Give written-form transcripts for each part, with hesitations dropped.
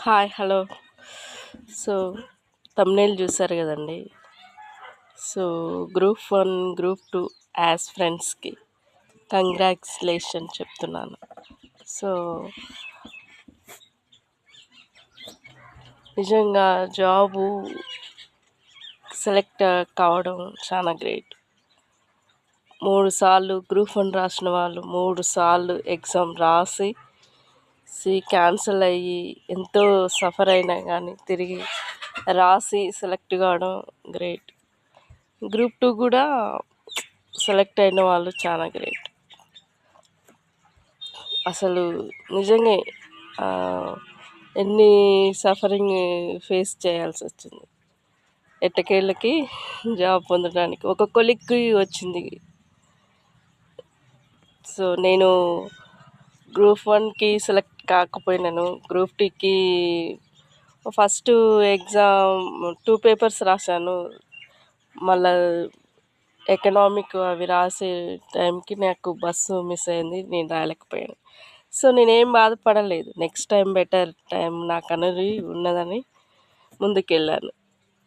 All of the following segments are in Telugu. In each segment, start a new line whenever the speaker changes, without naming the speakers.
Hi hello. సో తమ్నేల్ చూసారు కదండి. సో గ్రూప్ 1 గ్రూప్ 2 యాజ్ ఫ్రెండ్స్కి కంగ్రాచులేషన్ చెప్తున్నాను. సో నిజంగా జాబు సెలెక్ట్ కావడం చాలా గ్రేట్. 3 సార్లు గ్రూప్ 1 రాసిన వాళ్ళు 3 సార్లు ఎగ్జామ్ రాసి క్యాన్సిల్ అయ్యి ఎంతో సఫర్ అయినా కానీ తిరిగి రాసి సెలెక్ట్ కావడం గ్రేట్. గ్రూప్ 2 కూడా సెలెక్ట్ అయిన వాళ్ళు చాలా గ్రేట్. అసలు నిజంగా ఎన్ని సఫరింగ్ ఫేస్ చేయాల్సి వచ్చింది ఎట్టకేళ్ళకి జాబ్ పొందడానికి. ఒక కొలిక్కి వచ్చింది. సో నేను గ్రూప్ 1కి సెలెక్ట్ కాకపోయినాను. గ్రూప్ 2కి ఫస్ట్ ఎగ్జామ్ 2 పేపర్స్ రాశాను. మళ్ళా ఎకనామిక్ అవి రాసే టైంకి నాకు బస్సు మిస్ అయింది, నేను రాలేకపోయాను. సో నేనేం బాధపడలేదు. నెక్స్ట్ టైం బెటర్ టైం నాకు అనేది ఉన్నదని ముందుకెళ్ళాను.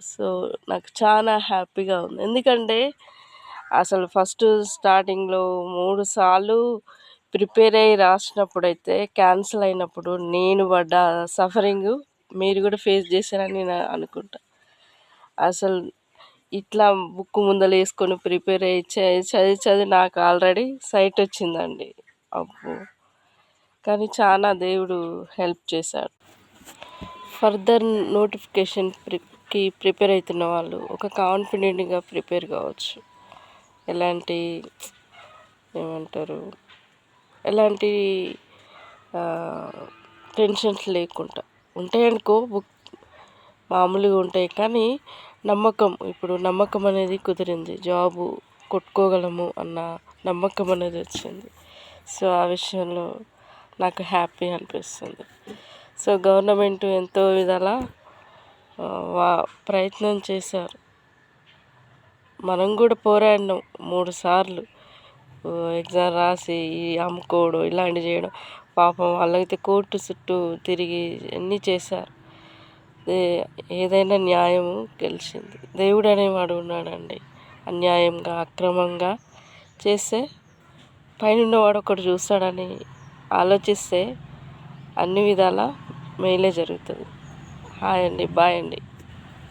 సో నాకు చాలా హ్యాపీగా ఉంది. ఎందుకంటే అసలు ఫస్ట్ స్టార్టింగ్లో 3 సార్లు ప్రిపేర్ అయ్యి రాసినప్పుడైతే క్యాన్సిల్ అయినప్పుడు నేను పడ్డ సఫరింగ్ మీరు కూడా ఫేస్ చేశారని నేను అనుకుంటా. అసలు ఇట్లా బుక్ ముందర వేసుకొని ప్రిపేర్ అయ్యి చదివి నాకు ఆల్రెడీ సైట్ వచ్చిందండి. అబ్బో, కానీ చాలా దేవుడు హెల్ప్ చేశాడు. ఫర్దర్ నోటిఫికేషన్కి ప్రిపేర్ అవుతున్న వాళ్ళు ఒక కాన్ఫిడెంట్గా ప్రిపేర్ కావచ్చు. ఎలాంటి ఏమంటారు ఎలాంటి టెన్షన్స్ లేకుండా ఉంటాయనుకో. బుక్ మామూలుగా ఉంటాయి కానీ ఇప్పుడు నమ్మకం అనేది కుదిరింది. జాబు కొట్టుకోగలము అన్న నమ్మకం అనేది వచ్చింది. సో ఆ విషయంలో నాకు హ్యాపీ అనిపిస్తుంది. సో గవర్నమెంట్ ఎంతో విధాలా ప్రయత్నం చేశారు. మనం కూడా పోరాడినాం 3 సార్లు ఎగ్జామ్ రాసి అమ్ముకోవడం ఇలాంటివి చేయడం. పాపం వాళ్ళైతే కోర్టు చుట్టూ తిరిగి అన్నీ చేశారు. ఏదైనా న్యాయం గెలిచింది. దేవుడు అనేవాడు ఉన్నాడండి. అన్యాయంగా అక్రమంగా చేస్తే పైనున్నవాడు ఒకడు చూస్తాడని ఆలోచిస్తే అన్ని విధాలా మేలే జరుగుతుంది. హాయ్ అండి, బాయ్ అండి.